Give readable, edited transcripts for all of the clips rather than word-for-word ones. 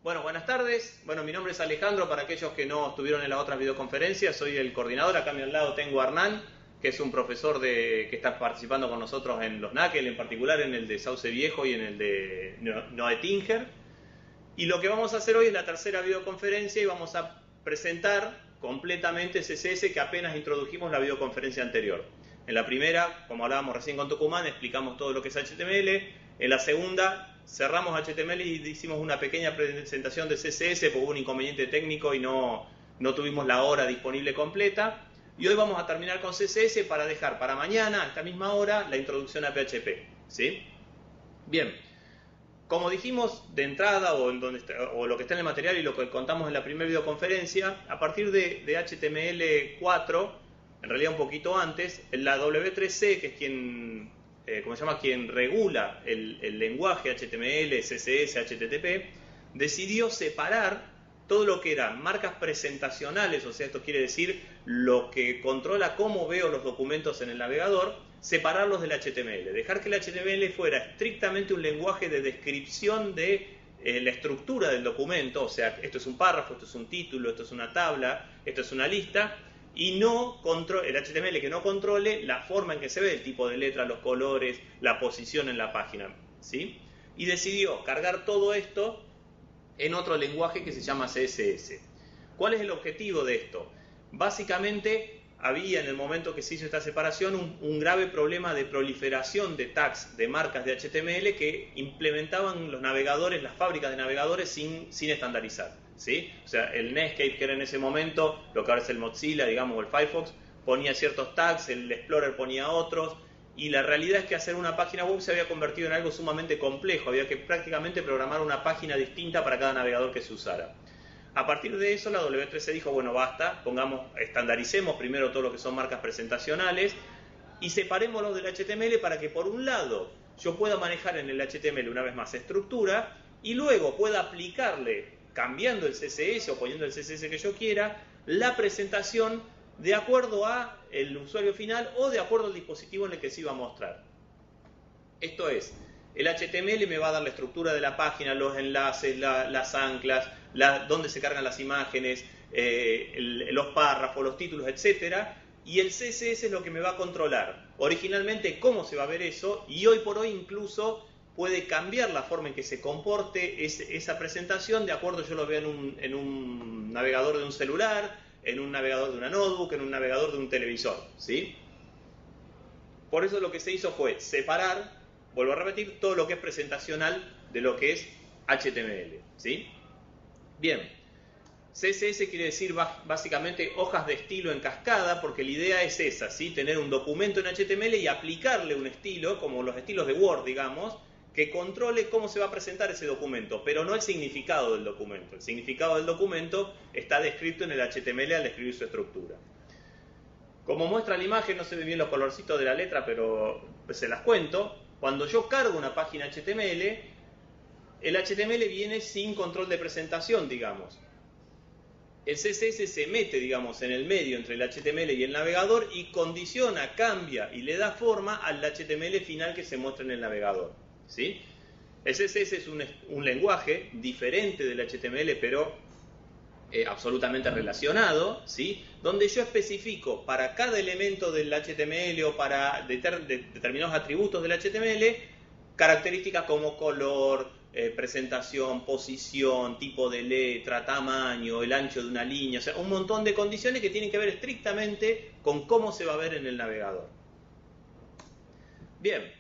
Bueno, buenas tardes. Bueno, mi nombre es Alejandro, para aquellos que no estuvieron en las otras videoconferencias, soy el coordinador. Acá a mi lado tengo a Hernán, que es un profesor que está participando con nosotros en los NACEL, en particular en el de Sauce Viejo y en el de Noetinger. Y lo que vamos a hacer hoy es la tercera videoconferencia y vamos a presentar completamente CSS que apenas introdujimos la videoconferencia anterior. En la primera, como hablábamos recién con Tucumán, explicamos todo lo que es HTML. En la segunda, cerramos HTML y hicimos una pequeña presentación de CSS porque hubo un inconveniente técnico y no tuvimos la hora disponible completa. Y hoy vamos a terminar con CSS para dejar para mañana, a esta misma hora, la introducción a PHP. ¿Sí? Bien. Como dijimos de entrada, o lo que está en el material y lo que contamos en la primera videoconferencia, a partir de HTML4, en realidad un poquito antes, la W3C, que es quien regula el lenguaje HTML, CSS, HTTP, decidió separar todo lo que eran marcas presentacionales, o sea, esto quiere decir lo que controla cómo veo los documentos en el navegador, separarlos del HTML, dejar que el HTML fuera estrictamente un lenguaje de descripción de la estructura del documento, o sea, esto es un párrafo, esto es un título, esto es una tabla, esto es una lista, y el HTML que no controle la forma en que se ve, el tipo de letra, los colores, la posición en la página, ¿sí? Y decidió cargar todo esto en otro lenguaje que se llama CSS. ¿Cuál es el objetivo de esto? Básicamente, había en el momento que se hizo esta separación un grave problema de proliferación de tags, de marcas de HTML que implementaban los navegadores, las fábricas de navegadores sin estandarizar, ¿sí? O sea, el Netscape, que era en ese momento, lo que ahora es el Mozilla, digamos, o el Firefox, ponía ciertos tags, el Explorer ponía otros, y la realidad es que hacer una página web se había convertido en algo sumamente complejo, había que prácticamente programar una página distinta para cada navegador que se usara. A partir de eso, la W3C dijo, bueno, basta, estandaricemos primero todo lo que son marcas presentacionales y separémoslo del HTML para que, por un lado, yo pueda manejar en el HTML una vez más estructura y luego pueda aplicarle, cambiando el CSS o poniendo el CSS que yo quiera, la presentación de acuerdo a el usuario final o de acuerdo al dispositivo en el que se iba a mostrar. Esto es, el HTML me va a dar la estructura de la página, los enlaces, las anclas, dónde se cargan las imágenes, los párrafos, los títulos, etc. Y el CSS es lo que me va a controlar originalmente cómo se va a ver eso, y hoy por hoy incluso puede cambiar la forma en que se comporte esa presentación de acuerdo, yo lo veo en un navegador de un celular, en un navegador de una notebook, en un navegador de un televisor, ¿sí? Por eso lo que se hizo fue separar, vuelvo a repetir, todo lo que es presentacional de lo que es HTML, ¿sí? Bien, CSS quiere decir básicamente hojas de estilo en cascada, porque la idea es esa, ¿sí? Tener un documento en HTML y aplicarle un estilo, como los estilos de Word, digamos, que controle cómo se va a presentar ese documento, pero no el significado del documento. El significado del documento está descrito en el HTML al describir su estructura. Como muestra la imagen, no se ven bien los colorcitos de la letra, pero se las cuento. Cuando yo cargo una página HTML, el HTML viene sin control de presentación, digamos. El CSS se mete, digamos, en el medio entre el HTML y el navegador y condiciona, cambia y le da forma al HTML final que se muestra en el navegador, ¿sí? El CSS es un lenguaje diferente del HTML, pero absolutamente relacionado, ¿sí? Donde yo especifico para cada elemento del HTML o para determinados atributos del HTML características como color, presentación, posición, tipo de letra, tamaño, el ancho de una línea, o sea, un montón de condiciones que tienen que ver estrictamente con cómo se va a ver en el navegador. Bien,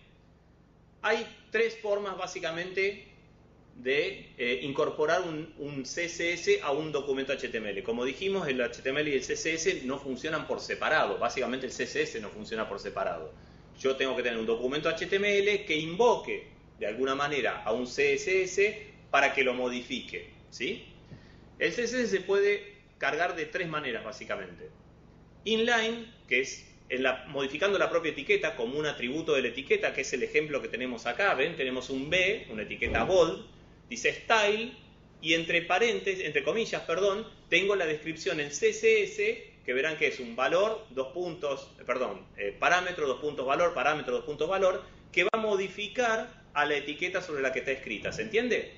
hay tres formas básicamente de incorporar un CSS a un documento HTML. Como dijimos, el HTML y el CSS no funcionan por separado. Básicamente el CSS no funciona por separado. Yo tengo que tener un documento HTML que invoque de alguna manera a un CSS para que lo modifique, ¿sí? El CSS se puede cargar de tres maneras básicamente. Inline, que es modificando la propia etiqueta como un atributo de la etiqueta, que es el ejemplo que tenemos acá. ¿Ven? Tenemos un B, una etiqueta bold, dice style, y entre comillas, tengo la descripción en CSS, que verán que es un valor, parámetro, dos puntos valor, parámetro, dos puntos valor, que va a modificar a la etiqueta sobre la que está escrita. ¿Se entiende?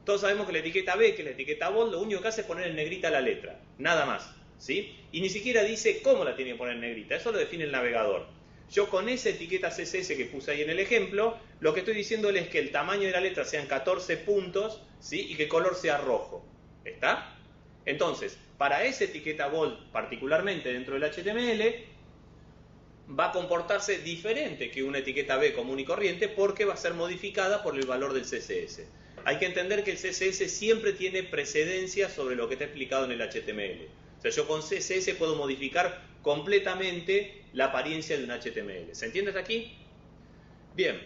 Todos sabemos que la etiqueta B, que es la etiqueta bold, lo único que hace es poner en negrita la letra, nada más, ¿sí? Y ni siquiera dice cómo la tiene que poner en negrita, eso lo define el navegador. Yo con esa etiqueta CSS que puse ahí en el ejemplo, lo que estoy diciéndole es que el tamaño de la letra sean 14 puntos, ¿sí? Y que el color sea rojo, ¿está? Entonces, para esa etiqueta bold, particularmente dentro del HTML, va a comportarse diferente que una etiqueta B común y corriente porque va a ser modificada por el valor del CSS. Hay que entender que el CSS siempre tiene precedencia sobre lo que está explicado en el HTML. O sea, yo con CSS puedo modificar completamente la apariencia de un HTML. ¿Se entiende hasta aquí? Bien,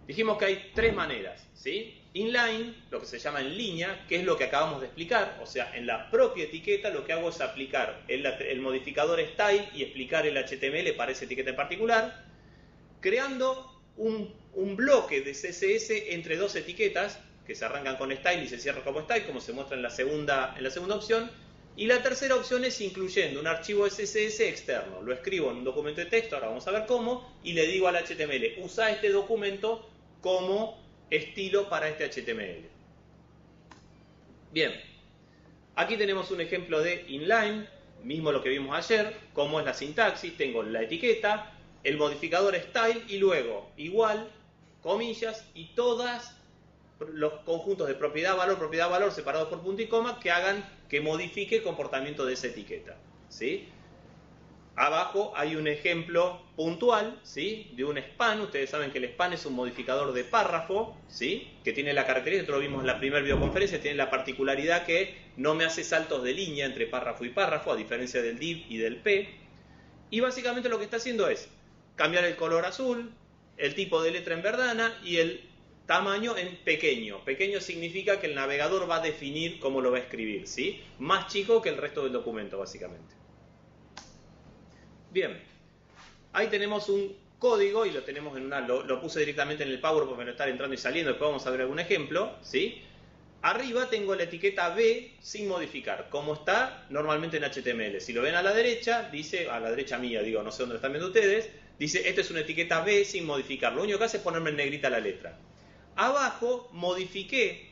dijimos que hay tres maneras, ¿sí? Inline, lo que se llama en línea, que es lo que acabamos de explicar. O sea, en la propia etiqueta lo que hago es aplicar el modificador style y explicar el HTML para esa etiqueta en particular, creando un bloque de CSS entre dos etiquetas que se arrancan con style y se cierran como style, como se muestra en la segunda opción. Y la tercera opción es incluyendo un archivo CSS externo. Lo escribo en un documento de texto, ahora vamos a ver cómo, y le digo al HTML, usa este documento como estilo para este HTML. Bien, aquí tenemos un ejemplo de inline, mismo lo que vimos ayer, cómo es la sintaxis. Tengo la etiqueta, el modificador style y luego igual, comillas y todas los conjuntos de propiedad, valor separados por punto y coma que modifique el comportamiento de esa etiqueta, ¿sí? Abajo hay un ejemplo puntual, ¿sí? De un span. Ustedes saben que el span es un modificador de párrafo, ¿sí? Que tiene la característica, nosotros lo vimos en la primera videoconferencia, tiene la particularidad que no me hace saltos de línea entre párrafo y párrafo, a diferencia del div y del p. Y básicamente lo que está haciendo es cambiar el color azul, el tipo de letra en verdana y el tamaño en pequeño. Pequeño significa que el navegador va a definir cómo lo va a escribir, ¿sí? Más chico que el resto del documento, básicamente. Bien, ahí tenemos un código y lo tenemos en lo puse directamente en el PowerPoint para no estar entrando y saliendo. Después vamos a ver algún ejemplo, ¿sí? Arriba tengo la etiqueta B sin modificar, como está normalmente en HTML. Si lo ven a la derecha, dice, a la derecha mía, digo, no sé dónde lo están viendo ustedes, dice, esta es una etiqueta B sin modificar. Lo único que hace es ponerme en negrita la letra. Abajo modifiqué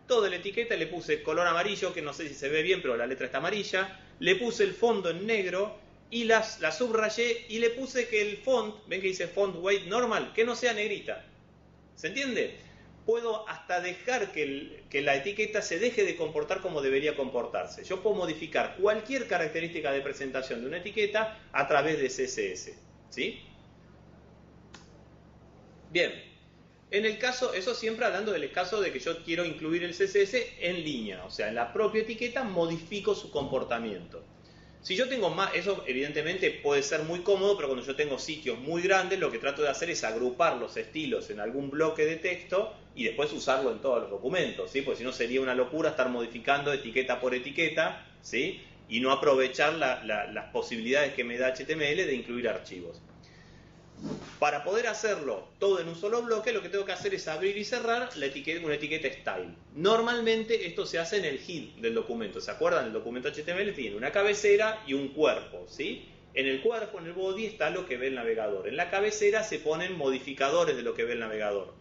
toda la etiqueta, le puse color amarillo, que no sé si se ve bien, pero la letra está amarilla. Le puse el fondo en negro y la subrayé y le puse que el font, ven que dice font weight normal, que no sea negrita. ¿Se entiende? Puedo hasta dejar que la etiqueta se deje de comportar como debería comportarse. Yo puedo modificar cualquier característica de presentación de una etiqueta a través de CSS, ¿sí? Bien. En el caso, eso siempre hablando del caso de que yo quiero incluir el CSS en línea, o sea, en la propia etiqueta modifico su comportamiento. Si yo tengo más, eso evidentemente puede ser muy cómodo, pero cuando yo tengo sitios muy grandes, lo que trato de hacer es agrupar los estilos en algún bloque de texto y después usarlo en todos los documentos, ¿sí? Porque si no sería una locura estar modificando etiqueta por etiqueta, ¿sí? Y no aprovechar las posibilidades que me da HTML de incluir archivos. Para poder hacerlo todo en un solo bloque, lo que tengo que hacer es abrir y cerrar una etiqueta style. Normalmente esto se hace en el head del documento. ¿Se acuerdan? El documento HTML tiene una cabecera y un cuerpo, ¿sí? En el cuerpo, en el body, está lo que ve el navegador. En la cabecera se ponen modificadores de lo que ve el navegador.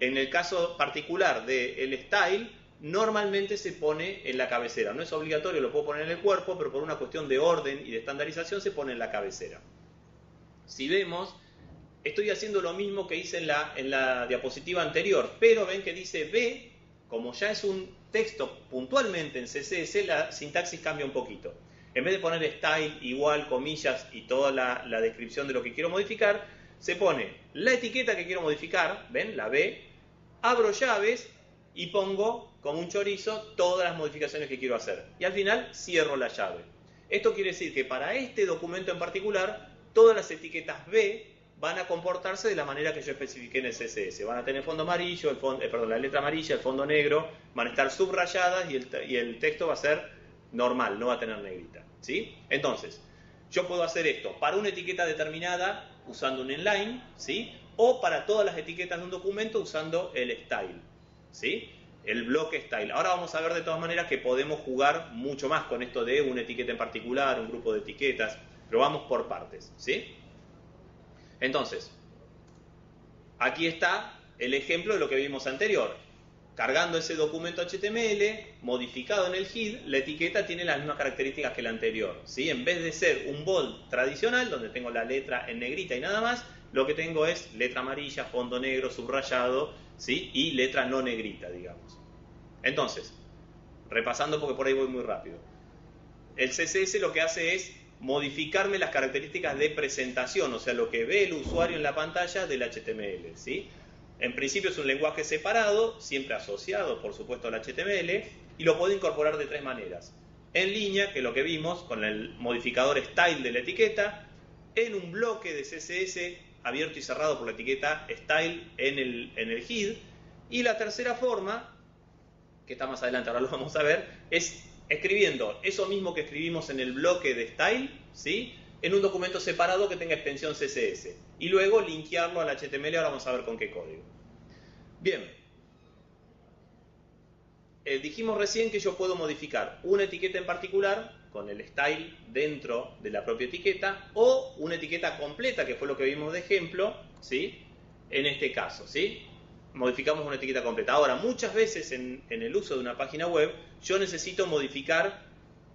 En el caso particular del style, normalmente se pone en la cabecera. No es obligatorio, lo puedo poner en el cuerpo, pero por una cuestión de orden y de estandarización se pone en la cabecera. Si vemos, estoy haciendo lo mismo que hice en la diapositiva anterior, pero ven que dice B, como ya es un texto puntualmente en CSS, la sintaxis cambia un poquito. En vez de poner style, igual, comillas y toda la descripción de lo que quiero modificar, se pone la etiqueta que quiero modificar, ven, la B, abro llaves y pongo como un chorizo todas las modificaciones que quiero hacer. Y al final cierro la llave. Esto quiere decir que para este documento en particular, todas las etiquetas B van a comportarse de la manera que yo especifiqué en el CSS. Van a tener fondo amarillo, la letra amarilla, el fondo negro, van a estar subrayadas y el texto va a ser normal, no va a tener negrita, ¿sí? Entonces, yo puedo hacer esto para una etiqueta determinada usando un inline, ¿sí? O para todas las etiquetas de un documento usando el style, ¿sí? El bloque style. Ahora vamos a ver de todas maneras que podemos jugar mucho más con esto de una etiqueta en particular, un grupo de etiquetas. Pero vamos por partes, ¿sí? Entonces, aquí está el ejemplo de lo que vimos anterior. cargando ese documento HTML, modificado en el head, la etiqueta tiene las mismas características que la anterior, ¿sí? En vez de ser un bold tradicional, donde tengo la letra en negrita y nada más, lo que tengo es letra amarilla, fondo negro, subrayado, ¿sí? Y letra no negrita, digamos. Entonces, repasando porque por ahí voy muy rápido. El CSS lo que hace es modificarme las características de presentación, o sea, lo que ve el usuario en la pantalla del HTML, ¿sí? En principio es un lenguaje separado, siempre asociado, por supuesto, al HTML, y lo puedo incorporar de tres maneras. En línea, que es lo que vimos, con el modificador style de la etiqueta, en un bloque de CSS abierto y cerrado por la etiqueta style en el head, y la tercera forma, que está más adelante, ahora lo vamos a ver, es escribiendo eso mismo que escribimos en el bloque de style, ¿sí? En un documento separado que tenga extensión CSS y luego linkearlo al HTML. Ahora vamos a ver con qué código. Bien, dijimos recién que yo puedo modificar una etiqueta en particular con el style dentro de la propia etiqueta o una etiqueta completa, que fue lo que vimos de ejemplo, ¿sí? En este caso, ¿sí? Modificamos una etiqueta completa. Ahora, muchas veces en el uso de una página web yo necesito modificar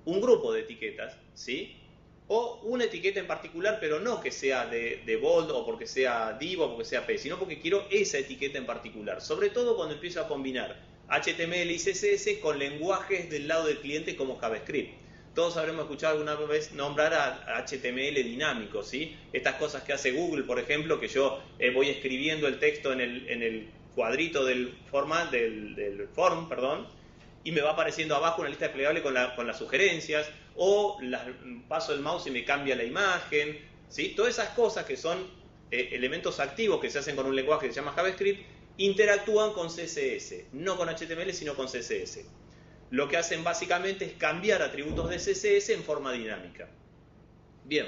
un grupo de etiquetas, ¿sí? O una etiqueta en particular, pero no que sea de bold o porque sea div o porque sea p, sino porque quiero esa etiqueta en particular. Sobre todo cuando empiezo a combinar HTML y CSS con lenguajes del lado del cliente como JavaScript. Todos habremos escuchado alguna vez nombrar a HTML dinámico, ¿sí? Estas cosas que hace Google, por ejemplo, que yo voy escribiendo el texto en el cuadrito del form, y me va apareciendo abajo una lista desplegable con las sugerencias, o paso el mouse y me cambia la imagen, ¿sí? Todas esas cosas que son elementos activos que se hacen con un lenguaje que se llama JavaScript, interactúan con CSS, no con HTML, sino con CSS. Lo que hacen básicamente es cambiar atributos de CSS en forma dinámica. Bien,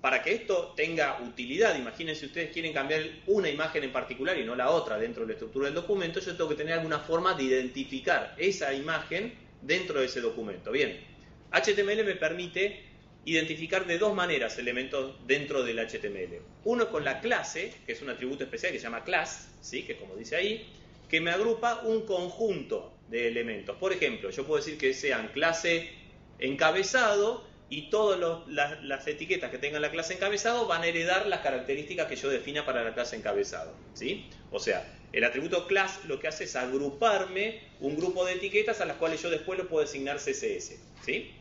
para que esto tenga utilidad, imagínense ustedes quieren cambiar una imagen en particular y no la otra dentro de la estructura del documento, yo tengo que tener alguna forma de identificar esa imagen dentro de ese documento. Bien, HTML me permite identificar de dos maneras elementos dentro del HTML. Uno con la clase, que es un atributo especial que se llama class, ¿sí? Que es como dice ahí, que me agrupa un conjunto de elementos. Por ejemplo, yo puedo decir que sean clase encabezado y todas las etiquetas que tengan la clase encabezado van a heredar las características que yo defina para la clase encabezado, ¿sí? O sea, el atributo class lo que hace es agruparme un grupo de etiquetas a las cuales yo después le puedo asignar CSS, ¿sí?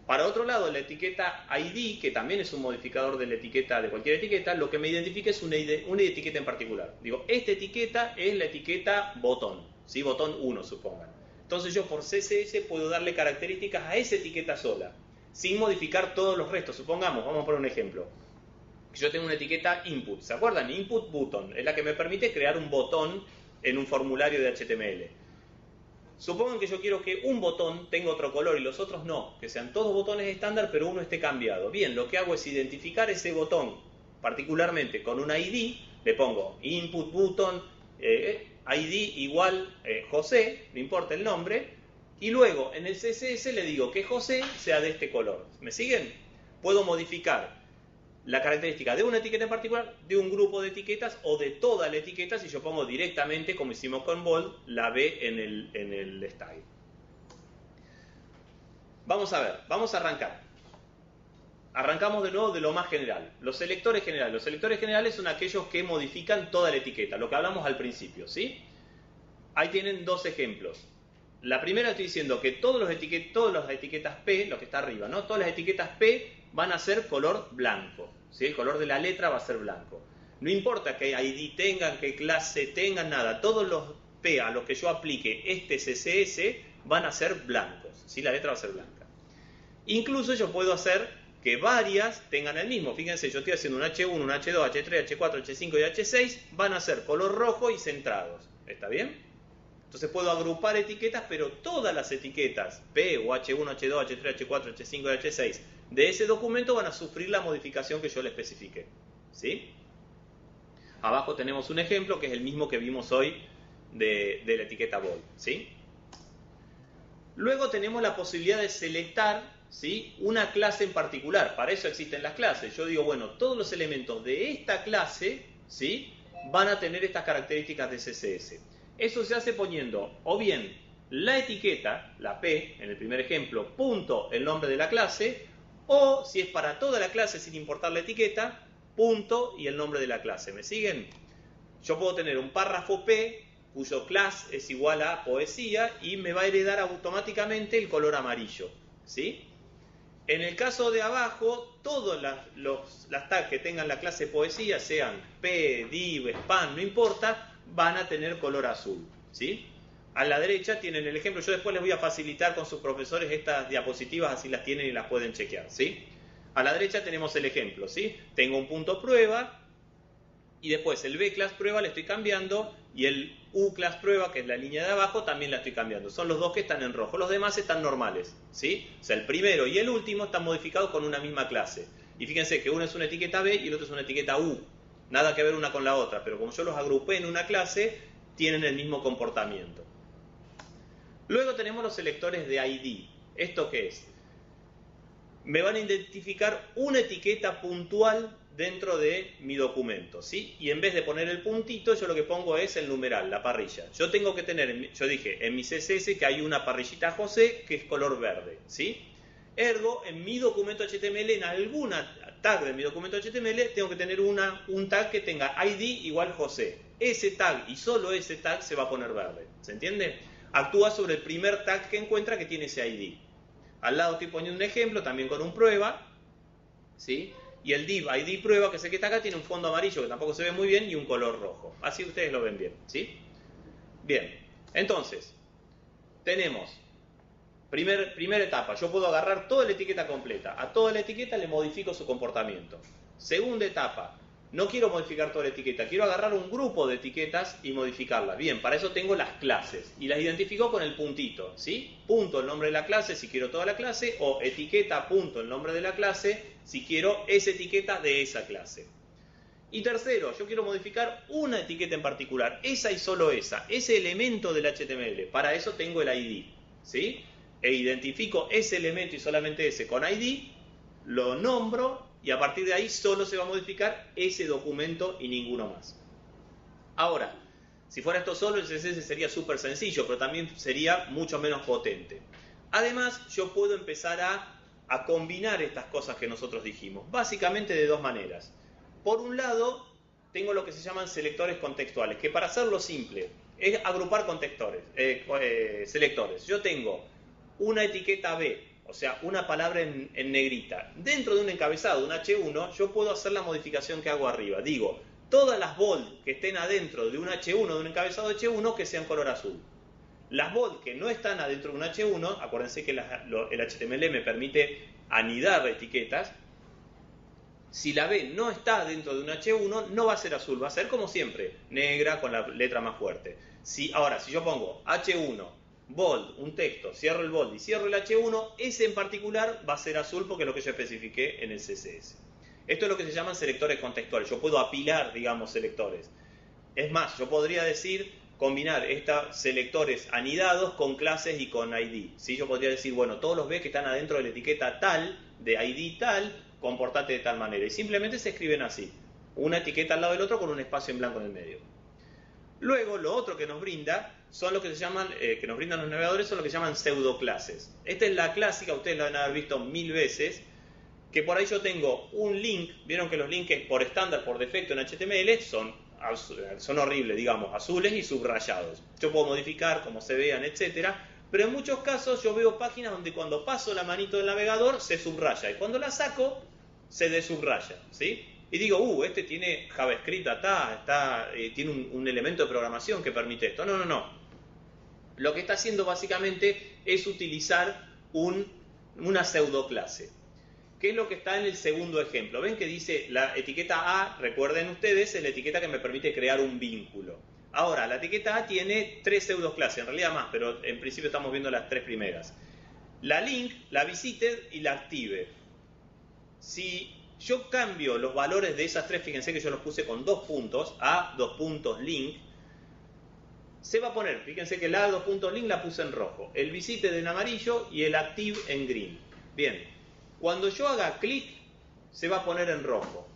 Para otro lado, la etiqueta ID, que también es un modificador de la etiqueta, de cualquier etiqueta, lo que me identifica es una etiqueta en particular. Digo, esta etiqueta es la etiqueta botón, ¿sí? Botón 1, supongan. Entonces yo por CSS puedo darle características a esa etiqueta sola, sin modificar todos los restos. Supongamos, vamos a poner un ejemplo. Yo tengo una etiqueta input, ¿se acuerdan? Input button, es la que me permite crear un botón en un formulario de HTML. Supongan que yo quiero que un botón tenga otro color y los otros no, que sean todos botones estándar pero uno esté cambiado. Bien, lo que hago es identificar ese botón particularmente con un ID, le pongo input button, ID igual José, no importa el nombre, y luego en el CSS le digo que José sea de este color. ¿Me siguen? Puedo modificar la característica de una etiqueta en particular, de un grupo de etiquetas o de toda la etiqueta si yo pongo directamente, como hicimos con bold, la B en el style. Vamos a ver, vamos a arrancar. Arrancamos de nuevo de lo más general. Los selectores generales. Los selectores generales son aquellos que modifican toda la etiqueta, lo que hablamos al principio, ¿sí? Ahí tienen dos ejemplos. La primera estoy diciendo que todas las etiquetas P, lo que está arriba, ¿no? Todas las etiquetas P van a ser color blanco, ¿sí? El color de la letra va a ser blanco. No importa que ID tengan, que clase tengan, nada. Todos los P a los que yo aplique este CSS van a ser blancos, ¿sí? La letra va a ser blanca. Incluso yo puedo hacer que varias tengan el mismo. Fíjense, yo estoy haciendo un H1, un H2, H3, H4, H5 y H6. Van a ser color rojo y centrados. ¿Está bien? Entonces puedo agrupar etiquetas, pero todas las etiquetas P o H1, H2, H3, H4, H5 y H6 de ese documento van a sufrir la modificación que yo le especifique, ¿sí? Abajo tenemos un ejemplo que es el mismo que vimos hoy de la etiqueta bold, ¿sí? Luego tenemos la posibilidad de selectar, ¿sí? Una clase en particular. Para eso existen las clases. Yo digo, bueno, todos los elementos de esta clase, ¿sí? Van a tener estas características de CSS. Eso se hace poniendo o bien la etiqueta, la P, en el primer ejemplo, punto el nombre de la clase, o si es para toda la clase sin importar la etiqueta, punto y el nombre de la clase. ¿Me siguen? Yo puedo tener un párrafo P cuyo class es igual a poesía y me va a heredar automáticamente el color amarillo, ¿sí? En el caso de abajo, todos las tags que tengan la clase poesía, sean P, div, span, no importa, van a tener color azul, ¿sí? A la derecha tienen el ejemplo, yo después les voy a facilitar con sus profesores estas diapositivas, así las tienen y las pueden chequear, ¿sí? A la derecha tenemos el ejemplo, ¿sí? Tengo un punto prueba, y después el B class prueba le estoy cambiando, y el U class prueba, que es la línea de abajo, también la estoy cambiando. Son los dos que están en rojo, los demás están normales, ¿sí? O sea, el primero y el último están modificados con una misma clase. Y fíjense que uno es una etiqueta B y el otro es una etiqueta U. Nada que ver una con la otra, pero como yo los agrupé en una clase, tienen el mismo comportamiento. Luego tenemos los selectores de ID. ¿Esto qué es? Me van a identificar una etiqueta puntual dentro de mi documento, ¿sí? Y en vez de poner el puntito, yo lo que pongo es el numeral, la parrilla. Yo tengo que tener, yo dije en mi CSS que hay una parrillita José que es color verde, ¿sí? Ergo, en mi documento HTML, en alguna tag de mi documento HTML, tengo que tener un tag que tenga ID igual José. Ese tag y solo ese tag se va a poner verde, ¿se entiende? Actúa sobre el primer tag que encuentra que tiene ese ID. Al lado estoy poniendo un ejemplo, también con un prueba, ¿sí? Y el div ID prueba, que es el que está acá, tiene un fondo amarillo que tampoco se ve muy bien y un color rojo. Así ustedes lo ven bien, ¿sí? Bien, entonces, tenemos primera etapa, yo puedo agarrar toda la etiqueta completa. A toda la etiqueta le modifico su comportamiento. Segunda etapa, no quiero modificar toda la etiqueta, quiero agarrar un grupo de etiquetas y modificarlas. Bien, para eso tengo las clases y las identifico con el puntito, ¿sí? Punto el nombre de la clase si quiero toda la clase, o etiqueta punto el nombre de la clase si quiero esa etiqueta de esa clase. Y tercero, yo quiero modificar una etiqueta en particular, esa y solo esa, ese elemento del HTML. Para eso tengo el ID, ¿sí? E identifico ese elemento y solamente ese con ID, lo nombro y a partir de ahí solo se va a modificar ese documento y ninguno más. Ahora, si fuera esto solo, el CSS sería súper sencillo, pero también sería mucho menos potente. Además, yo puedo empezar a combinar estas cosas que nosotros dijimos, básicamente de dos maneras. Por un lado, tengo lo que se llaman selectores contextuales, que para hacerlo simple, es agrupar selectores. Yo tengo una etiqueta B, o sea, una palabra en negrita. Dentro de un encabezado, un H1, yo puedo hacer la modificación que hago arriba. Digo, todas las bold que estén adentro de un H1, de un encabezado H1, que sean color azul. Las bold que no están adentro de un H1, acuérdense que el HTML me permite anidar etiquetas. Si la B no está dentro de un H1, no va a ser azul, va a ser como siempre, negra con la letra más fuerte. Ahora, si yo pongo H1, bold, un texto, cierro el bold y cierro el H1, ese en particular va a ser azul porque es lo que yo especifiqué en el CSS. Esto es lo que se llaman selectores contextuales. Yo puedo apilar, digamos, selectores. Es más, yo podría decir, combinar estos selectores anidados con clases y con ID. ¿Sí? Yo podría decir, bueno, todos los B que están adentro de la etiqueta tal, de ID tal, comportate de tal manera. Y simplemente se escriben así. Una etiqueta al lado del otro con un espacio en blanco en el medio. Luego, lo otro que nos brinda son lo que se llaman, que nos brindan los navegadores, son lo que se llaman pseudoclases. Esta es la clásica, ustedes la van a haber visto 1000 veces, que por ahí yo tengo un link. Vieron que los links por estándar, por defecto en HTML, son horribles, digamos, azules y subrayados. Yo puedo modificar como se vean, etcétera, pero en muchos casos yo veo páginas donde cuando paso la manito del navegador se subraya y cuando la saco se desubraya, ¿sí? Y digo, este tiene JavaScript, tiene un elemento de programación que permite esto. No. Lo que está haciendo básicamente es utilizar una pseudoclase. ¿Qué es lo que está en el segundo ejemplo? Ven que dice la etiqueta A, recuerden ustedes, es la etiqueta que me permite crear un vínculo. Ahora, la etiqueta A tiene 3 pseudoclases, en realidad más, pero en principio estamos viendo las 3 primeras. La link, la visited y la active. Si yo cambio los valores de esas 3, fíjense que yo los puse con 2 puntos, A, 2 puntos, link, se va a poner, fíjense que la A, 2 puntos, link la puse en rojo, el visited en amarillo y el active en green. Bien, cuando yo haga clic, se va a poner en rojo.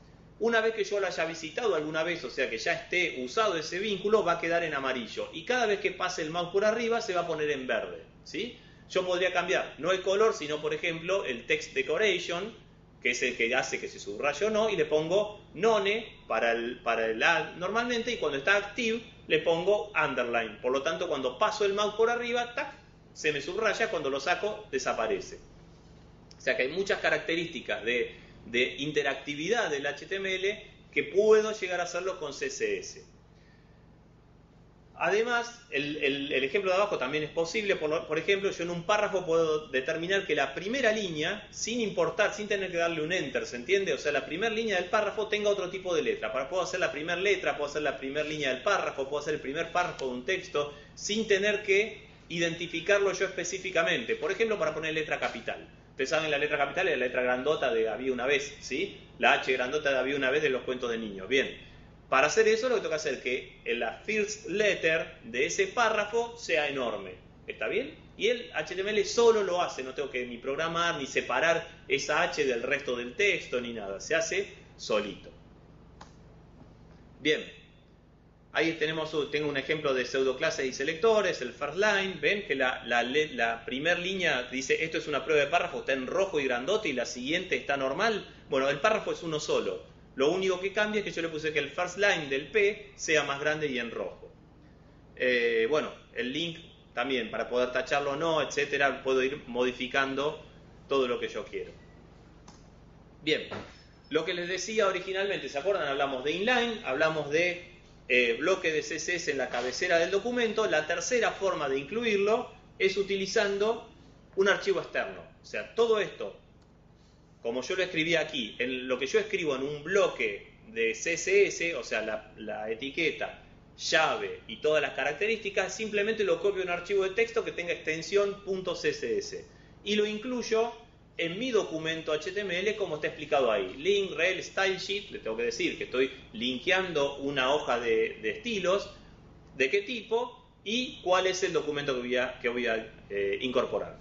Una vez que yo lo haya visitado alguna vez, o sea que ya esté usado ese vínculo, va a quedar en amarillo. Y cada vez que pase el mouse por arriba, se va a poner en verde, ¿sí? Yo podría cambiar, no el color, sino por ejemplo el text decoration, que es el que hace que se subraye o no, y le pongo none para el add normalmente, y cuando está active le pongo underline. Por lo tanto, cuando paso el mouse por arriba, ¡tac!, se me subraya, cuando lo saco desaparece. O sea que hay muchas características de interactividad del HTML que puedo llegar a hacerlo con CSS. Además, el ejemplo de abajo también es posible. Por ejemplo, yo en un párrafo puedo determinar que la primera línea, sin importar, sin tener que darle un enter, ¿se entiende? O sea, la primera línea del párrafo tenga otro tipo de letra. Puedo hacer la primera letra, puedo hacer la primera línea del párrafo, puedo hacer el primer párrafo de un texto, sin tener que identificarlo yo específicamente. Por ejemplo, para poner letra capital. Ustedes saben, la letra capital es la letra grandota de Había una vez, ¿sí? La H grandota de Había una vez de los cuentos de niños. Bien, para hacer eso lo que tengo que hacer es que la first letter de ese párrafo sea enorme. ¿Está bien? Y el HTML solo lo hace, no tengo que ni programar, ni separar esa H del resto del texto, ni nada. Se hace solito. Bien. Ahí tengo un ejemplo de pseudoclases y selectores, el first line. Ven que la primera línea dice esto es una prueba de párrafo, está en rojo y grandote, y la siguiente está normal. Bueno, el párrafo es uno solo. Lo único que cambia es que yo le puse que el first line del P sea más grande y en rojo. Bueno, el link también, para poder tacharlo o no, etcétera, puedo ir modificando todo lo que yo quiero. Bien, lo que les decía originalmente, ¿se acuerdan? Hablamos de inline, hablamos de bloque de CSS en la cabecera del documento. La tercera forma de incluirlo es utilizando un archivo externo. O sea, todo esto, como yo lo escribí aquí, lo que yo escribo en un bloque de CSS, o sea, la etiqueta, llave y todas las características, simplemente lo copio en un archivo de texto que tenga extensión .css y lo incluyo en mi documento HTML como está explicado ahí. Link, rel, style sheet, le tengo que decir que estoy linkeando una hoja de estilos, de qué tipo y cuál es el documento que voy a incorporar.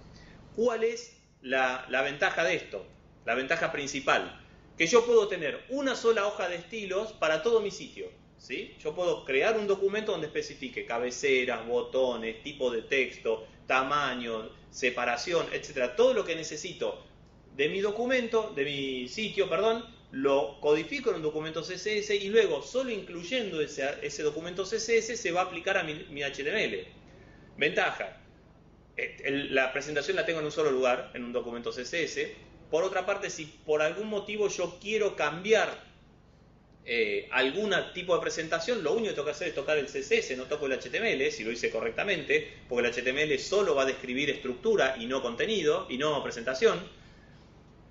¿Cuál es la ventaja de esto? La ventaja principal, que yo puedo tener una sola hoja de estilos para todo mi sitio, ¿sí? Yo puedo crear un documento donde especifique cabeceras, botones, tipo de texto, tamaño, separación, etcétera. Todo lo que necesito de mi documento, de mi sitio, perdón, lo codifico en un documento CSS y luego, solo incluyendo ese documento CSS, se va a aplicar a mi HTML. Ventaja, la presentación la tengo en un solo lugar, en un documento CSS. Por otra parte, si por algún motivo yo quiero cambiar algún tipo de presentación, lo único que tengo que hacer es tocar el CSS, no toco el HTML, si lo hice correctamente, porque el HTML solo va a describir estructura y no contenido, y no presentación.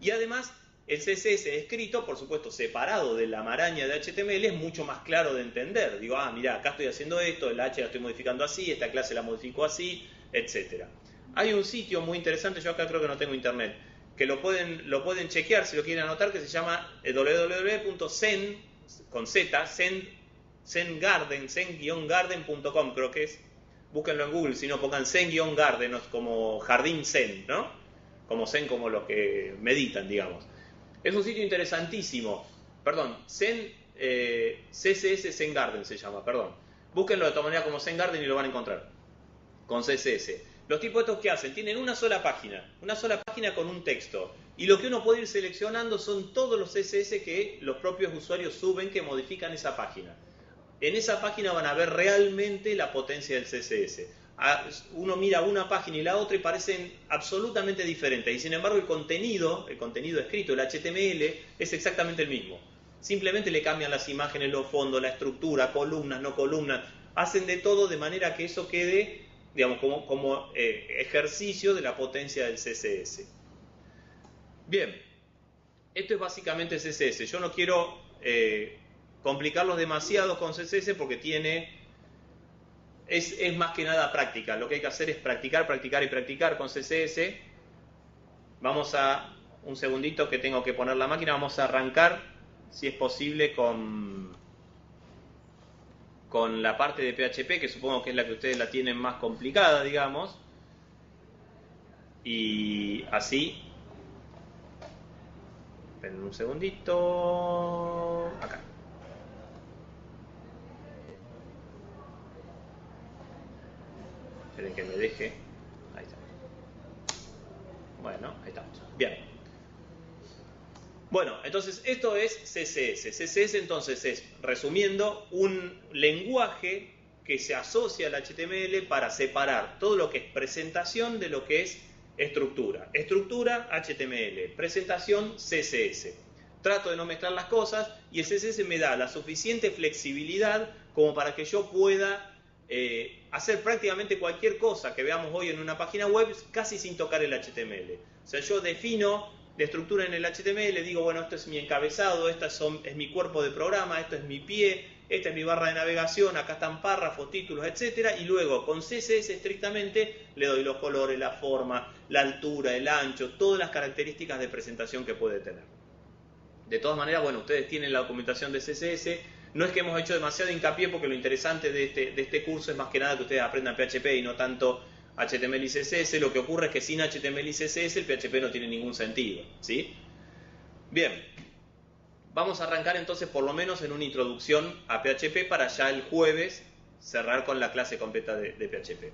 Y además, el CSS escrito, por supuesto, separado de la maraña de HTML, es mucho más claro de entender. Digo, mira, acá estoy haciendo esto, la H la estoy modificando así, esta clase la modifico así, etc. Hay un sitio muy interesante, yo acá creo que no tengo internet, que lo pueden chequear si lo quieren anotar, que se llama zen-garden.com, creo que es. Búsquenlo en Google, si no pongan zen-garden, como jardín zen, ¿no? Como zen, como los que meditan, digamos. Es un sitio interesantísimo. Perdón, CSS Zen Garden se llama, perdón. Búsquenlo de todas maneras como Zen Garden y lo van a encontrar. Con CSS. Los tipos estos que hacen, tienen una sola página con un texto. Y lo que uno puede ir seleccionando son todos los CSS que los propios usuarios suben, que modifican esa página. En esa página van a ver realmente la potencia del CSS. Uno mira una página y la otra y parecen absolutamente diferentes. Y sin embargo el contenido escrito, el HTML, es exactamente el mismo. Simplemente le cambian las imágenes, los fondos, la estructura, columnas, no columnas. Hacen de todo de manera que eso quede, digamos, como ejercicio de la potencia del CSS. Bien, esto es básicamente CSS. Yo no quiero complicarlos demasiado con CSS porque es más que nada práctica. Lo que hay que hacer es practicar con CSS. Vamos a, un segundito que tengo que poner la máquina, vamos a arrancar, si es posible, con la parte de PHP, que supongo que es la que ustedes la tienen más complicada, digamos. Y así, esperen un segundito. tengo acá. Esperen que me deje. Ahí está. Bueno, ahí estamos. Bien. Bueno, entonces esto es CSS. CSS entonces es, resumiendo, un lenguaje que se asocia al HTML para separar todo lo que es presentación de lo que es estructura. Estructura, HTML. Presentación, CSS. Trato de no mezclar las cosas y el CSS me da la suficiente flexibilidad como para que yo pueda hacer prácticamente cualquier cosa que veamos hoy en una página web casi sin tocar el HTML. O sea, yo defino la estructura en el HTML, digo, bueno, esto es mi encabezado, es mi cuerpo de programa, esto es mi pie, esta es mi barra de navegación, acá están párrafos, títulos, etcétera, y luego con CSS estrictamente le doy los colores, la forma, la altura, el ancho, todas las características de presentación que puede tener. De todas maneras, bueno, ustedes tienen la documentación de CSS. No es que hemos hecho demasiado hincapié porque lo interesante de este curso es más que nada que ustedes aprendan PHP y no tanto HTML y CSS. Lo que ocurre es que sin HTML y CSS el PHP no tiene ningún sentido, ¿sí? Bien, vamos a arrancar entonces por lo menos en una introducción a PHP para ya el jueves cerrar con la clase completa de PHP.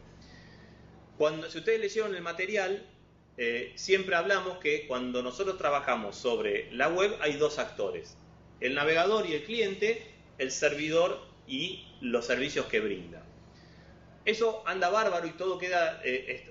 Si ustedes leyeron el material, siempre hablamos que cuando nosotros trabajamos sobre la web hay dos actores, el navegador y el cliente, el servidor y los servicios que brinda. Eso anda bárbaro y todo queda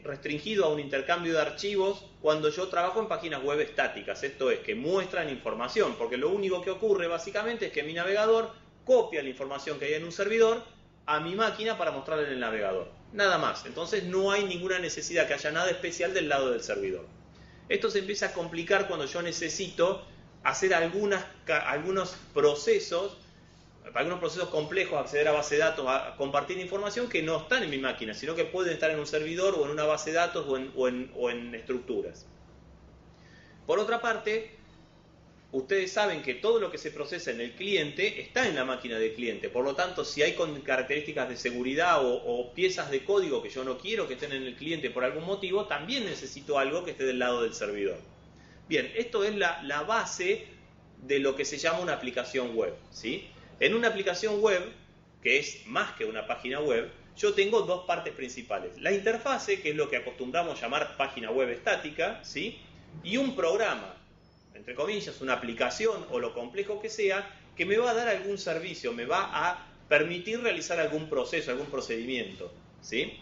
restringido a un intercambio de archivos cuando yo trabajo en páginas web estáticas, esto es, que muestran información, porque lo único que ocurre básicamente es que mi navegador copia la información que hay en un servidor a mi máquina para mostrarla en el navegador, nada más. Entonces no hay ninguna necesidad que haya nada especial del lado del servidor. Esto se empieza a complicar cuando yo necesito hacer algunos procesos complejos, acceder a base de datos, a compartir información que no están en mi máquina, sino que pueden estar en un servidor o en una base de datos o en estructuras. Por otra parte, ustedes saben que todo lo que se procesa en el cliente está en la máquina del cliente. Por lo tanto, si hay características de seguridad o piezas de código que yo no quiero que estén en el cliente por algún motivo, también necesito algo que esté del lado del servidor. Bien, esto es la base de lo que se llama una aplicación web, ¿sí? En una aplicación web, que es más que una página web, yo tengo dos partes principales. La interfase, que es lo que acostumbramos llamar página web estática, ¿sí? Y un programa, entre comillas, una aplicación o lo complejo que sea, que me va a dar algún servicio, me va a permitir realizar algún proceso, algún procedimiento, ¿sí?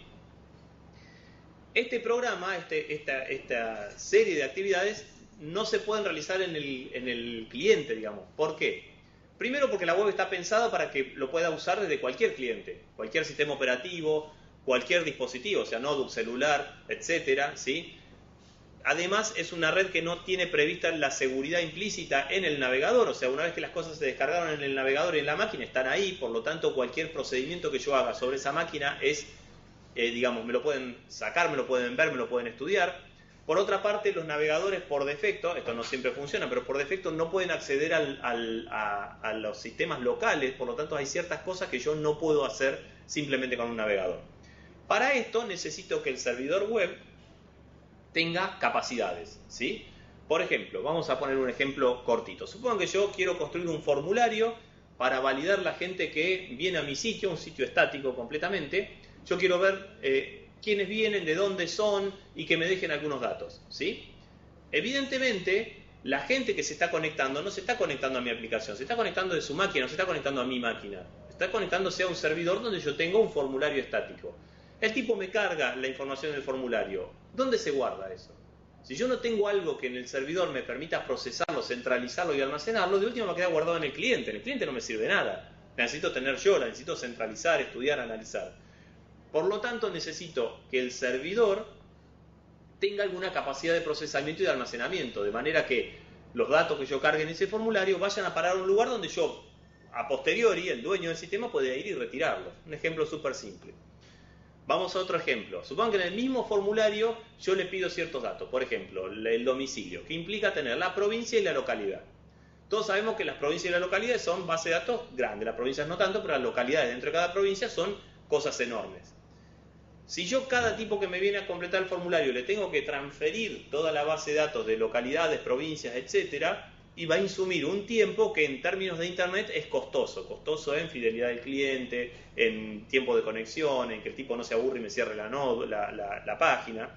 Este programa, esta serie de actividades, no se pueden realizar en el cliente, digamos. ¿Por qué? Primero porque la web está pensada para que lo pueda usar desde cualquier cliente, cualquier sistema operativo, cualquier dispositivo, o sea, notebook, celular, etcétera, ¿sí? Además, es una red que no tiene prevista la seguridad implícita en el navegador, o sea, una vez que las cosas se descargaron en el navegador y en la máquina, están ahí, por lo tanto, cualquier procedimiento que yo haga sobre esa máquina es, digamos, me lo pueden sacar, me lo pueden ver, me lo pueden estudiar. Por otra parte, los navegadores por defecto, esto no siempre funciona, pero por defecto no pueden acceder a los sistemas locales, por lo tanto hay ciertas cosas que yo no puedo hacer simplemente con un navegador. Para esto necesito que el servidor web tenga capacidades, ¿sí? Por ejemplo, vamos a poner un ejemplo cortito. Supongo que yo quiero construir un formulario para validar la gente que viene a mi sitio, un sitio estático completamente. Yo quiero ver quiénes vienen, de dónde son y que me dejen algunos datos, ¿sí? Evidentemente, la gente que se está conectando no se está conectando a mi aplicación, se está conectando de su máquina, no se está conectando a mi máquina. Está conectándose a un servidor donde yo tengo un formulario estático. El tipo me carga la información del formulario. ¿Dónde se guarda eso? Si yo no tengo algo que en el servidor me permita procesarlo, centralizarlo y almacenarlo, de último va a quedar guardado en el cliente. En el cliente no me sirve nada. La necesito tener yo, la necesito centralizar, estudiar, analizar. Por lo tanto, necesito que el servidor tenga alguna capacidad de procesamiento y de almacenamiento, de manera que los datos que yo cargue en ese formulario vayan a parar a un lugar donde yo, a posteriori, el dueño del sistema puede ir y retirarlos. Un ejemplo súper simple. Vamos a otro ejemplo. Supongan que en el mismo formulario yo le pido ciertos datos. Por ejemplo, el domicilio, que implica tener la provincia y la localidad. Todos sabemos que las provincias y las localidades son base de datos grandes. Las provincias no tanto, pero las localidades dentro de cada provincia son cosas enormes. Si yo cada tipo que me viene a completar el formulario le tengo que transferir toda la base de datos de localidades, provincias, etcétera, y va a insumir un tiempo que en términos de Internet es costoso en fidelidad del cliente, en tiempo de conexión, en que el tipo no se aburre y me cierre la página.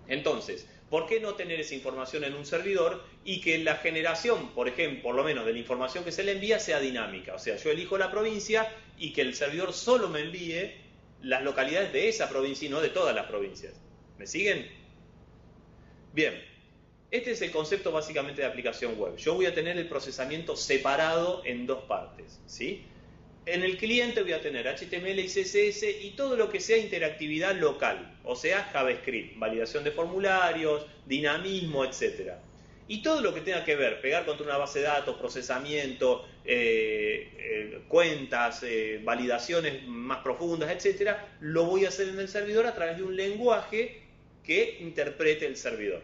Entonces, ¿por qué no tener esa información en un servidor y que la generación, por ejemplo, por lo menos de la información que se le envía sea dinámica? O sea, yo elijo la provincia y que el servidor solo me envíe las localidades de esa provincia y no de todas las provincias. ¿Me siguen? Bien, este es el concepto básicamente de aplicación web. Yo voy a tener el procesamiento separado en dos partes, ¿sí? En el cliente voy a tener HTML y CSS y todo lo que sea interactividad local, o sea, JavaScript, validación de formularios, dinamismo, etc. Y todo lo que tenga que ver, pegar contra una base de datos, procesamiento, cuentas, validaciones más profundas, etc., lo voy a hacer en el servidor a través de un lenguaje que interprete el servidor.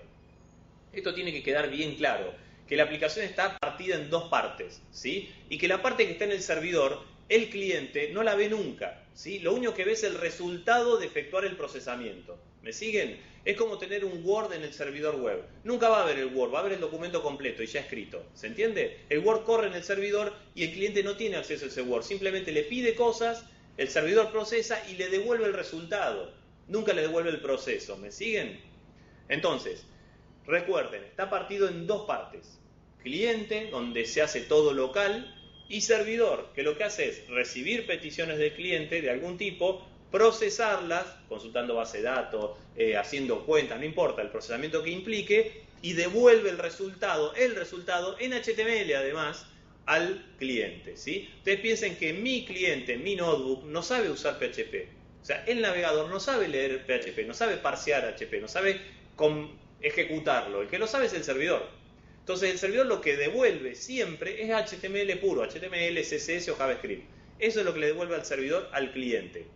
Esto tiene que quedar bien claro, que la aplicación está partida en dos partes, ¿sí? Y que la parte que está en el servidor, el cliente no la ve nunca, ¿sí? Lo único que ve es el resultado de efectuar el procesamiento. ¿Me siguen? Es como tener un Word en el servidor web. Nunca va a ver el Word, va a ver el documento completo y ya escrito. ¿Se entiende? El Word corre en el servidor y el cliente no tiene acceso a ese Word. Simplemente le pide cosas, el servidor procesa y le devuelve el resultado. Nunca le devuelve el proceso. ¿Me siguen? Entonces, recuerden, está partido en dos partes. Cliente, donde se hace todo local, y servidor, que lo que hace es recibir peticiones del cliente de algún tipo, procesarlas, consultando base de datos, haciendo cuentas, no importa el procesamiento que implique, y devuelve el resultado en HTML además, al cliente, ¿sí? Ustedes piensen que mi cliente, mi notebook, no sabe usar PHP. O sea, el navegador no sabe leer PHP, no sabe parsear HP, no sabe ejecutarlo. El que lo sabe es el servidor. Entonces el servidor lo que devuelve siempre es HTML puro, HTML, CSS o JavaScript. Eso es lo que le devuelve al servidor al cliente.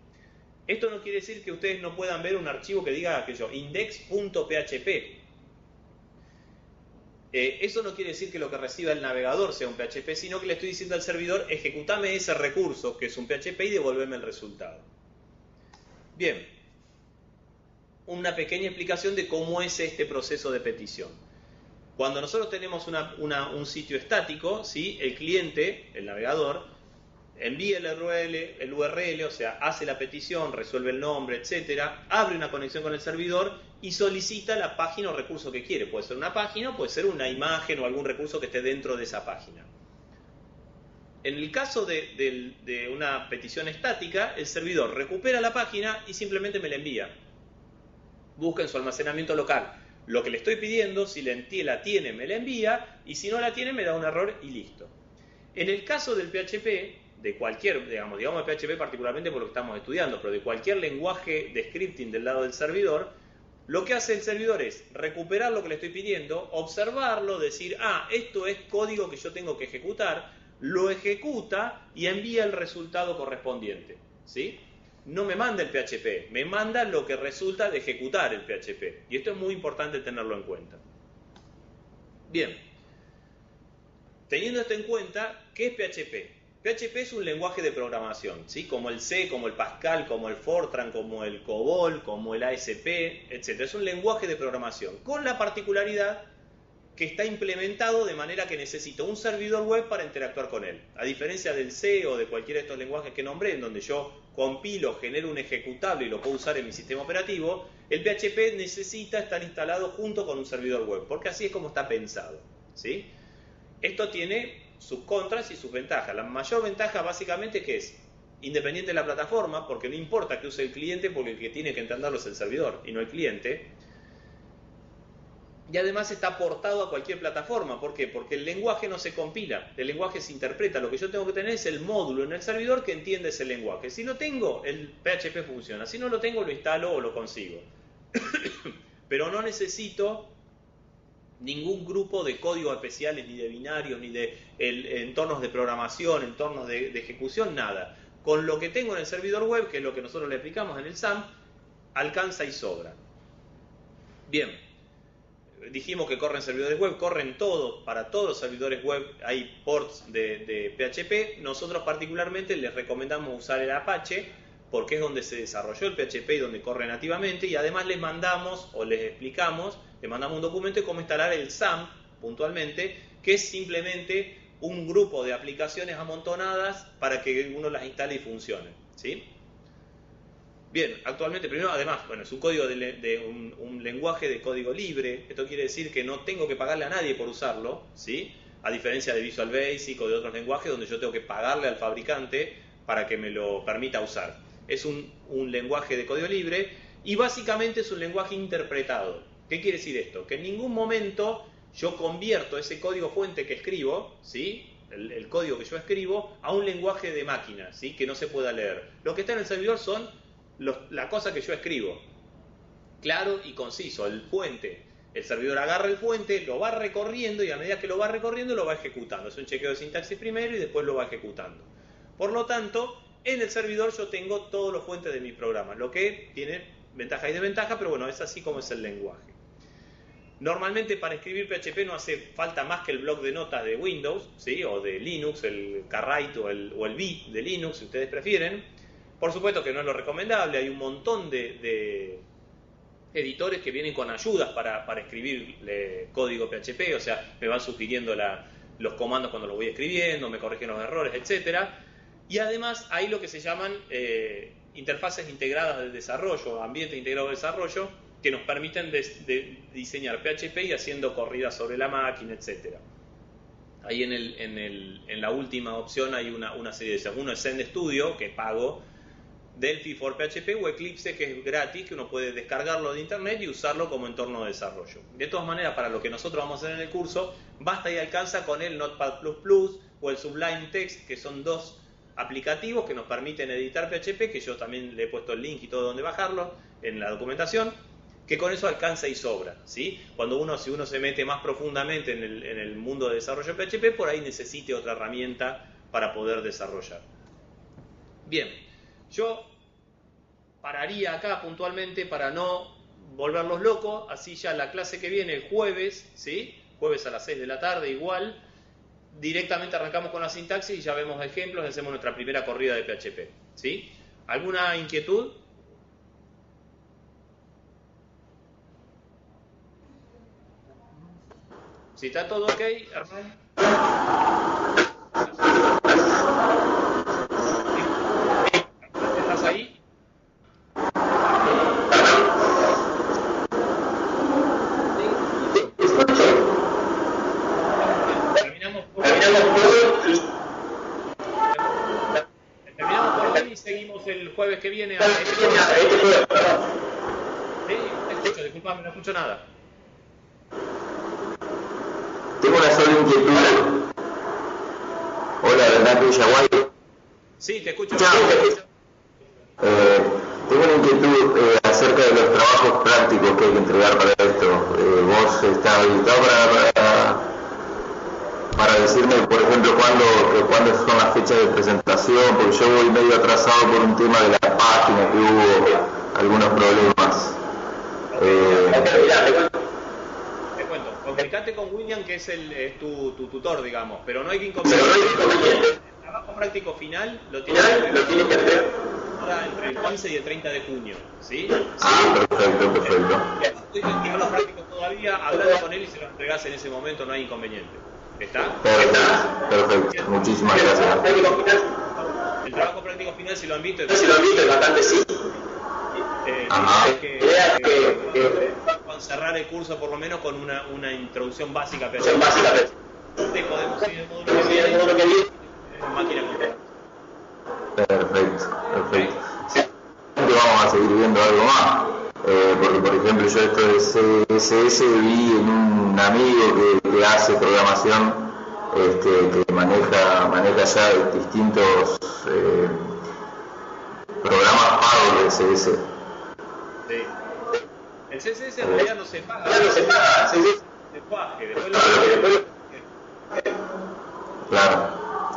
Esto no quiere decir que ustedes no puedan ver un archivo que diga aquello, index.php. Eso no quiere decir que lo que reciba el navegador sea un PHP, sino que le estoy diciendo al servidor, ejecutame ese recurso que es un PHP y devuélveme el resultado. Bien, una pequeña explicación de cómo es este proceso de petición. Cuando nosotros tenemos un sitio estático, ¿sí? El cliente, el navegador, envía el URL, o sea, hace la petición, resuelve el nombre, etcétera, abre una conexión con el servidor y solicita la página o recurso que quiere. Puede ser una página o puede ser una imagen o algún recurso que esté dentro de esa página. En el caso de una petición estática, el servidor recupera la página y simplemente me la envía. Busca en su almacenamiento local lo que le estoy pidiendo, si la tiene me la envía y si no la tiene me da un error y listo. En el caso del PHP, de cualquier, digamos de PHP particularmente por lo que estamos estudiando, pero de cualquier lenguaje de scripting del lado del servidor, lo que hace el servidor es recuperar lo que le estoy pidiendo, observarlo, decir, esto es código que yo tengo que ejecutar, lo ejecuta y envía el resultado correspondiente, ¿sí? No me manda el PHP, me manda lo que resulta de ejecutar el PHP. Y esto es muy importante tenerlo en cuenta. Bien, teniendo esto en cuenta, ¿qué es PHP? PHP es un lenguaje de programación, ¿sí? Como el C, como el Pascal, como el Fortran, como el COBOL, como el ASP, etc. Es un lenguaje de programación, con la particularidad que está implementado de manera que necesito un servidor web para interactuar con él. A diferencia del C o de cualquiera de estos lenguajes que nombré, en donde yo compilo, genero un ejecutable y lo puedo usar en mi sistema operativo, el PHP necesita estar instalado junto con un servidor web, porque así es como está pensado, ¿sí? Esto tiene sus contras y sus ventajas. La mayor ventaja básicamente que es independiente de la plataforma, porque no importa que use el cliente, porque el que tiene que entenderlo es el servidor y no el cliente. Y además está portado a cualquier plataforma. ¿Por qué? Porque el lenguaje no se compila, el lenguaje se interpreta. Lo que yo tengo que tener es el módulo en el servidor que entiende ese lenguaje. Si lo tengo, el PHP funciona. Si no lo tengo, lo instalo o lo consigo. Pero no necesito ningún grupo de códigos especiales, ni de binarios, ni de entornos de programación, entornos de ejecución, nada. Con lo que tengo en el servidor web, que es lo que nosotros le aplicamos en el SAM, alcanza y sobra. Bien. Dijimos que corren servidores web, corren todos, para todos los servidores web hay ports de PHP. Nosotros particularmente les recomendamos usar el Apache porque es donde se desarrolló el PHP y donde corre nativamente, y además les mandamos o les explicamos, les mandamos un documento de cómo instalar el SAMP puntualmente, que es simplemente un grupo de aplicaciones amontonadas para que uno las instale y funcione, ¿sí? Bien, actualmente, primero, además, bueno, es un código un lenguaje de código libre. Esto quiere decir que no tengo que pagarle a nadie por usarlo, ¿sí? A diferencia de Visual Basic o de otros lenguajes donde yo tengo que pagarle al fabricante para que me lo permita usar. Es un lenguaje de código libre y básicamente es un lenguaje interpretado. ¿Qué quiere decir esto? Que en ningún momento yo convierto ese código fuente que escribo, ¿sí? El código que yo escribo, a un lenguaje de máquina, ¿sí? Que no se pueda leer. Lo que está en el servidor son la cosa que yo escribo. Claro y conciso, el fuente. El servidor agarra el fuente, lo va recorriendo y a medida que lo va recorriendo lo va ejecutando. Es un chequeo de sintaxis primero y después lo va ejecutando. Por lo tanto, en el servidor yo tengo todos los fuentes de mi programa, lo que tiene ventaja y desventaja, pero bueno, es así como es el lenguaje. Normalmente para escribir PHP no hace falta más que el bloc de notas de Windows, ¿sí? O de Linux, el Kwrite o el V de Linux, si ustedes prefieren. Por supuesto que no es lo recomendable, hay un montón de editores que vienen con ayudas para escribir código PHP, o sea, me van sugiriendo los comandos cuando los voy escribiendo, me corrigen los errores, etc. Y además hay lo que se llaman interfaces integradas del desarrollo, ambiente integrado de desarrollo, que nos permiten diseñar PHP y haciendo corridas sobre la máquina, etc. Ahí en la última opción hay una serie de esas. Uno es ZenStudio, que pago, Delphi for PHP o Eclipse, que es gratis, que uno puede descargarlo de internet y usarlo como entorno de desarrollo. De todas maneras, para lo que nosotros vamos a hacer en el curso, basta y alcanza con el Notepad++ o el Sublime Text, que son dos aplicativos que nos permiten editar PHP, que yo también le he puesto el link y todo donde bajarlo en la documentación, que con eso alcanza y sobra, ¿sí? Si uno se mete más profundamente en el mundo de desarrollo PHP, por ahí necesite otra herramienta para poder desarrollar. Bien, yo pararía acá puntualmente para no volverlos locos, así ya la clase que viene el jueves, ¿sí? Jueves a las 6 de la tarde igual, directamente arrancamos con la sintaxis y ya vemos ejemplos y hacemos nuestra primera corrida de PHP, ¿sí? ¿Alguna inquietud? Si está todo ok, Hernán. ¿Estás ahí? Terminamos por hoy y seguimos el jueves que viene. Sí, te escucho, disculpame, no escucho nada. Tengo una sola inquietud. Hola, Renato Yaguay. Sí, te escucho. Tengo una inquietud acerca de los trabajos prácticos que hay que entregar para esto. ¿Vos estás habilitado para decirme, por ejemplo, cuándo son las fechas de presentación? Porque yo voy medio atrasado por un tema de la página, que hubo algunos problemas. Te cuento, comunicate con William, que es tu tutor, digamos, pero no hay que inconveniente. El trabajo práctico final lo tienes que hacer ahora entre el 15 y el 30 de junio, ¿sí? Perfecto. Estoy en los prácticos todavía, hablando con él y se lo entregás en ese momento, no hay inconveniente. ¿Está? Perfecto. Muchísimas gracias. El trabajo práctico final, si lo han visto, es bastante sí. Cerrar el curso por lo menos con una introducción básica. Podemos ir en el módulo que viene con máquina completa. Perfecto. Sí, vamos a seguir viendo algo más. Porque, por ejemplo, yo esto de CSS vi en un amigo que hace programación, que maneja ya distintos programas pagos de CSS. Sí. El CSS en realidad no se paga. Claro.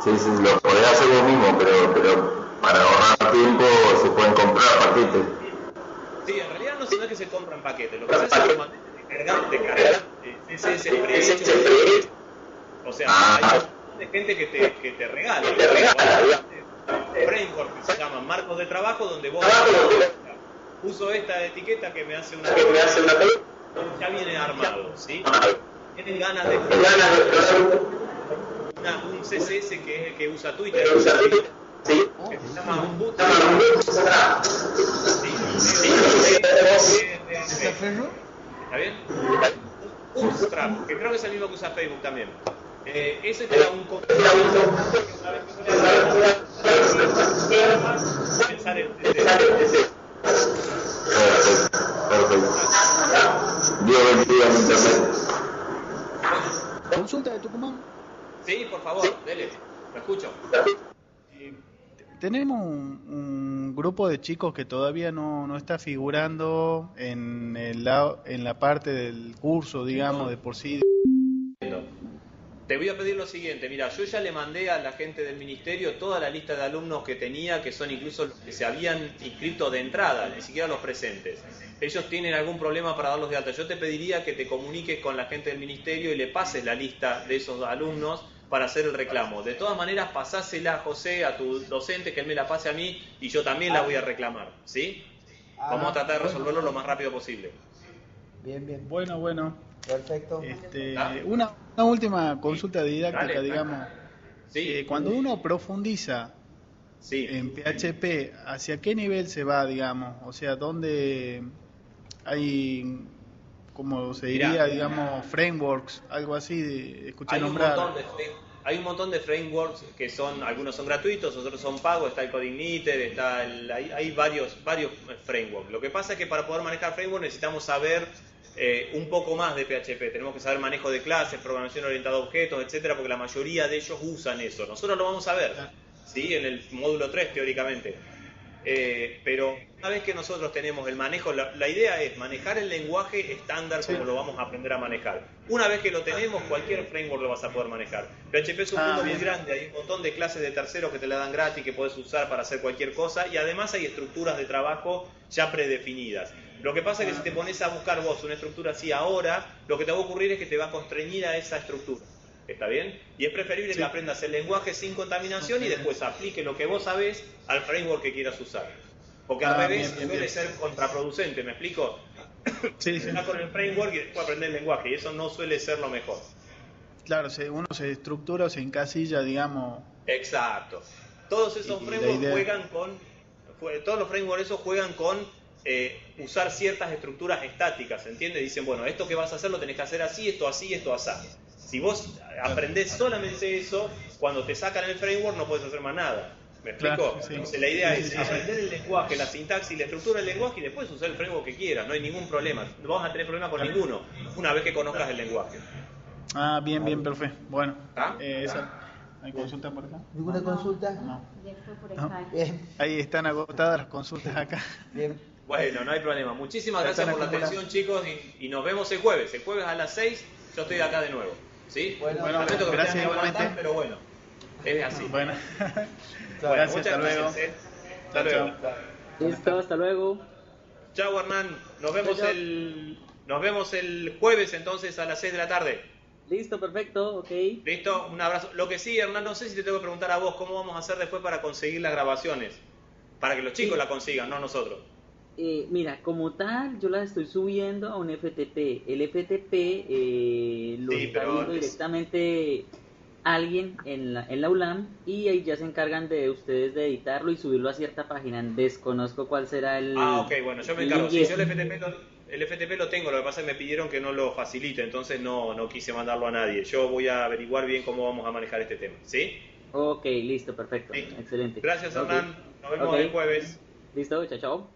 Sí, lo podés hacer vos mismo, pero para ahorrar tiempo se pueden comprar paquetes. Sí, en realidad no es que se compran paquetes, lo que se hace es descargar CSS prehecho. O sea, hay gente que te regala. Framework que se llaman marcos de trabajo, donde vos uso esta etiqueta que me hace una ya viene armado, ¿sí? tienen ganas de un CSS que es el que usa Twitter, Sí. que se llama Bootstrap. ¿Está bien? Bootstrap, que creo que es el mismo que usa Facebook también. Ese te da un pensar en Perfecto. Dios bendiga mi internet. Consulta de Tucumán. Sí, por favor, dele, lo escucho. Tenemos un grupo de chicos que todavía no está figurando en la parte del curso, digamos, de por sí. Te voy a pedir lo siguiente, mira, yo ya le mandé a la gente del ministerio toda la lista de alumnos que tenía, que son incluso los que se habían inscrito de entrada, ni siquiera los presentes. Ellos tienen algún problema para darlos de alta. Yo te pediría que te comuniques con la gente del ministerio y le pases la lista de esos alumnos para hacer el reclamo. De todas maneras, pasásela, José, a tu docente, que él me la pase a mí y yo también la voy a reclamar, ¿sí? Vamos a tratar de resolverlo lo más rápido posible. Bien. Bueno. Perfecto. Una última consulta didáctica, Dale. digamos. Sí. Cuando uno profundiza Sí. en PHP, ¿hacia qué nivel se va, digamos? O sea, ¿dónde hay, como se diría, Mirá. digamos, frameworks, algo así? Escuché nombrar. Hay un montón de frameworks que son, algunos son gratuitos, otros son pagos, está el Codeigniter, hay varios frameworks. Lo que pasa es que para poder manejar frameworks necesitamos saber un poco más de PHP. Tenemos que saber manejo de clases, programación orientada a objetos, etcétera, porque la mayoría de ellos usan eso. Nosotros lo vamos a ver, ¿sí? En el módulo 3 teóricamente. Pero una vez que nosotros tenemos el manejo, la idea es manejar el lenguaje estándar como lo vamos a aprender a manejar. Una vez que lo tenemos, cualquier framework lo vas a poder manejar. PHP es un mundo muy grande, hay un montón de clases de terceros que te la dan gratis, que puedes usar para hacer cualquier cosa, y además hay estructuras de trabajo ya predefinidas. Lo que pasa es que si te pones a buscar vos una estructura así ahora, lo que te va a ocurrir es que te va a constreñir a esa estructura. ¿Está bien? Y es preferible que aprendas el lenguaje sin contaminación y después aplique lo que vos sabés al framework que quieras usar. Porque al revés suele ser contraproducente, ¿me explico? Sí. Empezar con el framework y después aprender el lenguaje, y eso no suele ser lo mejor. Claro, uno se estructura o se encasilla, digamos. Exacto. Todos esos frameworks todos los frameworks esos juegan con usar ciertas estructuras estáticas, ¿entiendes? Dicen, bueno, esto que vas a hacer lo tenés que hacer así, esto así. Si vos aprendés solamente eso, cuando te sacan el framework no puedes hacer más nada. ¿Me explico? Claro, sí. Entonces la idea es aprender el lenguaje, la sintaxis y la estructura del lenguaje y después usar el framework que quieras. No hay ningún problema. No vas a tener problema con ninguno una vez que conozcas el lenguaje. Bien, perfecto. Bueno, ¿Ah? ¿hay consultas por acá? ¿Ninguna consulta? No. No. Bien. Ahí están agotadas las consultas acá. Bien. Bueno, no hay problema. Muchísimas gracias por la atención, chicos, y nos vemos el jueves. El jueves a las 6 yo estoy acá de nuevo. ¿Sí? Bueno, Lamento que me gracias tengan que igualmente. aguantar, pero bueno, es así. Bueno, Bueno, gracias, muchas hasta luego. gracias. Hasta luego. Listo, hasta luego. Chao, Hernán. Nos vemos el jueves entonces a las 6 de la tarde. Listo, perfecto, ok. ¿Listo? Un abrazo. Lo que sí, Hernán, no sé si te tengo que preguntar a vos cómo vamos a hacer después para conseguir las grabaciones. Para que los chicos la consigan, no nosotros. Mira, como tal, yo las estoy subiendo a un FTP. El FTP lo Sí, está pero viendo directamente alguien en la ULAM y ahí ya se encargan de ustedes de editarlo y subirlo a cierta página. Desconozco cuál será el... Ok, bueno, yo me encargo. link. Si yo el FTP lo tengo, lo que pasa es que me pidieron que no lo facilite, entonces no quise mandarlo a nadie. Yo voy a averiguar bien cómo vamos a manejar este tema, ¿sí? Ok, listo, perfecto. Listo. Excelente. Gracias, Ok. Hernán. Nos vemos Ok. el jueves. Listo, chao, chao.